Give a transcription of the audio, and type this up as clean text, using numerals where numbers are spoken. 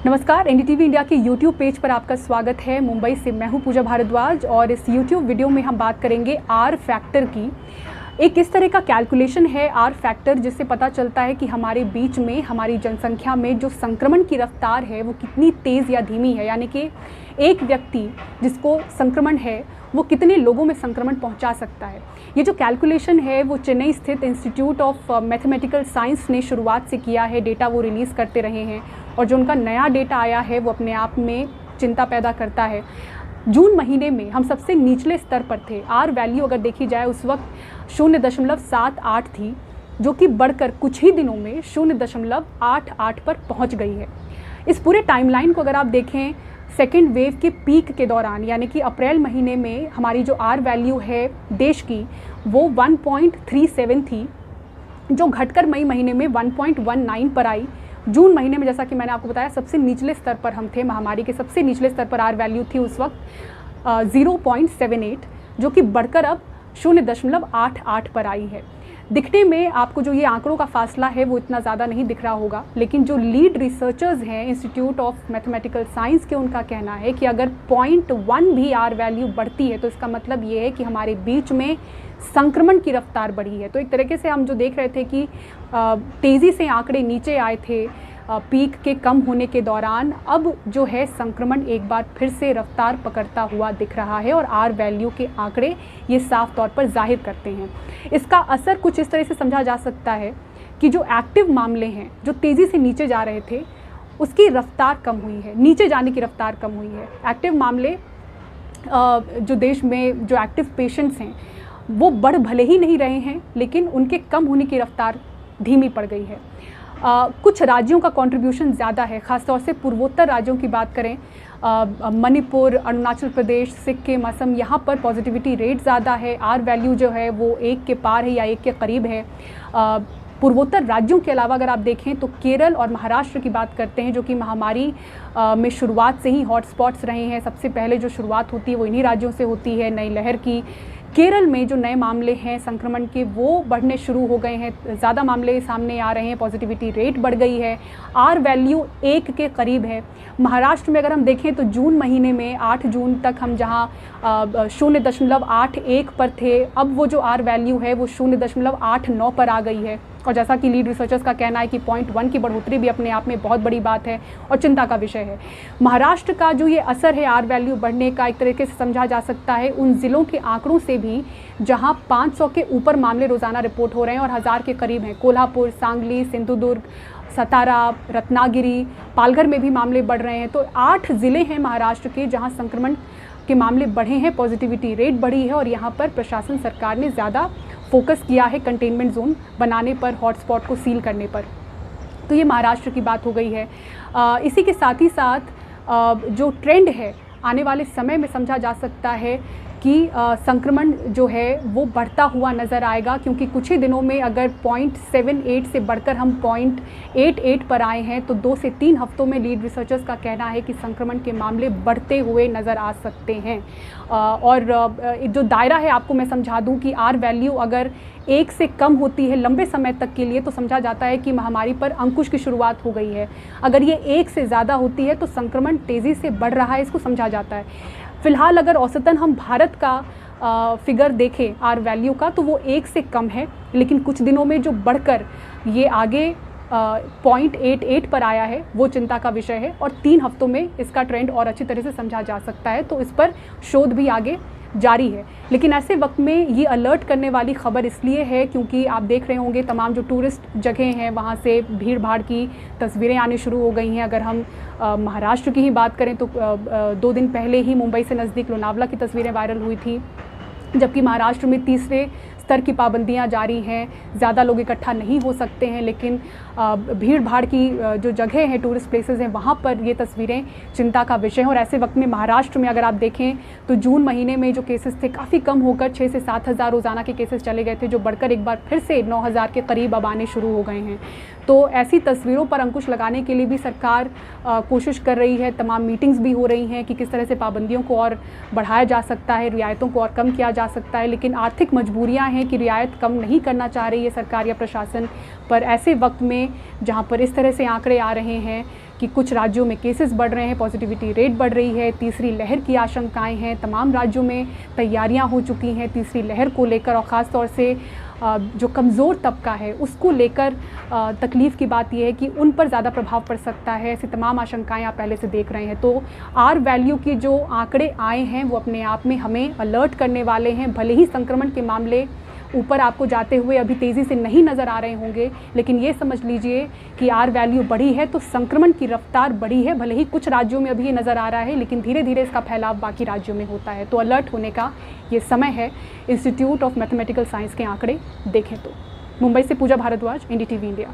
नमस्कार, NDTV India के YouTube page पर आपका स्वागत है। मुंबई से मैं हूं पूजा भारद्वाज और इस यूट्यूब वीडियो में हम बात करेंगे आर फैक्टर की। एक इस तरह का कैलकुलेशन है आर फैक्टर जिससे पता चलता है कि हमारे बीच में, हमारी जनसंख्या में जो संक्रमण की रफ्तार है वो कितनी तेज़ या धीमी है, यानी कि एक व्यक्ति जिसको संक्रमण है वो कितने लोगों में संक्रमण पहुंचा सकता है। ये जो कैलकुलेशन है वो चेन्नई स्थित इंस्टीट्यूट ऑफ मैथमेटिकल साइंस ने शुरुआत से किया है। डेटा वो रिलीज़ करते रहे हैं और जो उनका नया डेटा आया है वो अपने आप में चिंता पैदा करता है। जून महीने में हम सबसे निचले स्तर पर थे। आर वैल्यू अगर देखी जाए उस वक्त 0.78 थी, जो कि बढ़कर कुछ ही दिनों में 0.88 पर पहुंच गई है। इस पूरे टाइमलाइन को अगर आप देखें, सेकेंड वेव के पीक के दौरान यानी कि अप्रैल महीने में हमारी जो आर वैल्यू है देश की वो 1.37 थी, जो घटकर मई महीने में 1.19 पर आई। जून महीने में जैसा कि मैंने आपको बताया सबसे निचले स्तर पर हम थे, महामारी के सबसे निचले स्तर पर आर वैल्यू थी उस वक्त 0.78, जो कि बढ़कर अब 0.88 पर आई है। दिखने में आपको जो ये आंकड़ों का फासला है वो इतना ज़्यादा नहीं दिख रहा होगा, लेकिन जो लीड रिसर्चर्स हैं इंस्टीट्यूट ऑफ मैथमेटिकल साइंस के, उनका कहना है कि अगर 0.1 भी आर वैल्यू बढ़ती है तो इसका मतलब ये है कि हमारे बीच में संक्रमण की रफ्तार बढ़ी है। तो एक तरीके से हम जो देख रहे थे कि तेज़ी से आंकड़े नीचे आए थे पीक के कम होने के दौरान, अब जो है संक्रमण एक बार फिर से रफ्तार पकड़ता हुआ दिख रहा है और आर वैल्यू के आंकड़े ये साफ तौर पर जाहिर करते हैं। इसका असर कुछ इस तरह से समझा जा सकता है कि जो एक्टिव मामले हैं जो तेज़ी से नीचे जा रहे थे उसकी रफ्तार कम हुई है, नीचे जाने की रफ्तार कम हुई है। एक्टिव मामले जो देश में जो एक्टिव पेशेंट्स हैं वो बढ़ भले ही नहीं रहे हैं, लेकिन उनके कम होने की रफ्तार धीमी पड़ गई है। कुछ राज्यों का कंट्रीब्यूशन ज़्यादा है, ख़ासतौर से पूर्वोत्तर राज्यों की बात करें, मणिपुर, अरुणाचल प्रदेश, सिक्किम, असम, यहाँ पर पॉजिटिविटी रेट ज़्यादा है। आर वैल्यू जो है वो 1 के पार है या 1 के करीब है। पूर्वोत्तर राज्यों के अलावा अगर आप देखें तो केरल और महाराष्ट्र की बात करते हैं, जो कि महामारी में शुरुआत से ही हॉटस्पॉट्स रहे हैं। सबसे पहले जो शुरुआत होती है वो इन्हीं राज्यों से होती है नई लहर की। केरल में जो नए मामले हैं संक्रमण के वो बढ़ने शुरू हो गए हैं, ज़्यादा मामले सामने आ रहे हैं, पॉजिटिविटी रेट बढ़ गई है, आर वैल्यू 1 के करीब है। महाराष्ट्र में अगर हम देखें तो जून महीने में 8 जून तक हम जहां 0.81 पर थे, अब वो जो आर वैल्यू है वो 0.89 पर आ गई है। और जैसा कि लीड रिसर्चर्स का कहना है कि 0.1 की बढ़ोतरी भी अपने आप में बहुत बड़ी बात है और चिंता का विषय है। महाराष्ट्र का जो ये असर है आर वैल्यू बढ़ने का, एक तरीके से समझा जा सकता है उन ज़िलों के आंकड़ों से भी जहां 500 के ऊपर मामले रोज़ाना रिपोर्ट हो रहे हैं और 1000 के करीब हैं। कोल्हापुर, सांगली, सिंधुदुर्ग, सतारा, रत्नागिरी, पालघर में भी मामले बढ़ रहे हैं। तो 8 ज़िले हैं महाराष्ट्र के जहाँ संक्रमण के मामले बढ़े हैं, पॉजिटिविटी रेट बढ़ी है और यहाँ पर प्रशासन, सरकार ने ज़्यादा फोकस किया है कंटेनमेंट जोन बनाने पर, हॉटस्पॉट को सील करने पर। तो ये महाराष्ट्र की बात हो गई है। इसी के साथ ही साथ जो ट्रेंड है आने वाले समय में समझा जा सकता है कि संक्रमण जो है वो बढ़ता हुआ नज़र आएगा, क्योंकि कुछ ही दिनों में अगर 0.78 से बढ़कर हम 0.88 पर आए हैं तो 2 से 3 हफ्तों में लीड रिसर्चर्स का कहना है कि संक्रमण के मामले बढ़ते हुए नज़र आ सकते हैं। और जो दायरा है आपको मैं समझा दूं कि आर वैल्यू अगर 1 से कम होती है लंबे समय तक के लिए तो समझा जाता है कि महामारी पर अंकुश की शुरुआत हो गई है। अगर ये 1 से ज़्यादा होती है तो संक्रमण तेज़ी से बढ़ रहा है, इसको समझा जाता है। फ़िलहाल अगर औसतन हम भारत का फिगर देखें आर वैल्यू का तो वो 1 से कम है, लेकिन कुछ दिनों में जो बढ़कर ये आगे 0.88 पर आया है वो चिंता का विषय है और 3 हफ्तों में इसका ट्रेंड और अच्छी तरह से समझा जा सकता है। तो इस पर शोध भी आगे जारी है। लेकिन ऐसे वक्त में ये अलर्ट करने वाली खबर इसलिए है क्योंकि आप देख रहे होंगे तमाम जो टूरिस्ट जगह हैं वहाँ से भीड़ भाड़ की तस्वीरें आनी शुरू हो गई हैं। अगर हम महाराष्ट्र की ही बात करें तो 2 दिन पहले ही मुंबई से नज़दीक लोनावला की तस्वीरें वायरल हुई थी, जबकि महाराष्ट्र में तीसरे स्तर की पाबंदियां जारी हैं, ज़्यादा लोग इकट्ठा नहीं हो सकते हैं, लेकिन भीड़ भाड़ की जो जगह हैं, टूरिस्ट प्लेसेस हैं, वहाँ पर ये तस्वीरें चिंता का विषय हैं। और ऐसे वक्त में महाराष्ट्र में अगर आप देखें तो जून महीने में जो केसेस थे काफ़ी कम होकर 6 से 7 हज़ार रोज़ाना के केसेस चले गए थे, जो बढ़कर एक बार फिर से 9,000 के करीब अब आने शुरू हो गए हैं। तो ऐसी तस्वीरों पर अंकुश लगाने के लिए भी सरकार कोशिश कर रही है, तमाम मीटिंग्स भी हो रही हैं कि किस तरह से पाबंदियों को और बढ़ाया जा सकता है, रियायतों को और कम किया जा सकता है। लेकिन आर्थिक मजबूरियां हैं कि रियायत कम नहीं करना चाह रही है सरकार या प्रशासन। पर ऐसे वक्त में जहां पर इस तरह से आंकड़े आ रहे हैं कि कुछ राज्यों में केसेस बढ़ रहे हैं, पॉजिटिविटी रेट बढ़ रही है, तीसरी लहर की आशंकाएं हैं, तमाम राज्यों में तैयारियां हो चुकी हैं तीसरी लहर को लेकर, और ख़ास तौर से जो कमज़ोर तबका है उसको लेकर तकलीफ़ की बात यह है कि उन पर ज़्यादा प्रभाव पड़ सकता है। ऐसी तमाम आशंकाएं आप पहले से देख रहे हैं। तो आर वैल्यू की जो आंकड़े आए हैं वो अपने आप में हमें अलर्ट करने वाले हैं। भले ही संक्रमण के मामले ऊपर आपको जाते हुए अभी तेज़ी से नहीं नज़र आ रहे होंगे, लेकिन ये समझ लीजिए कि आर वैल्यू बढ़ी है तो संक्रमण की रफ्तार बढ़ी है। भले ही कुछ राज्यों में अभी ये नज़र आ रहा है, लेकिन धीरे धीरे इसका फैलाव बाकी राज्यों में होता है। तो अलर्ट होने का ये समय है। इंस्टीट्यूट ऑफ मैथमेटिकल साइंस के आंकड़े देखें तो। मुंबई से पूजा भारद्वाज, NDTV इंडिया।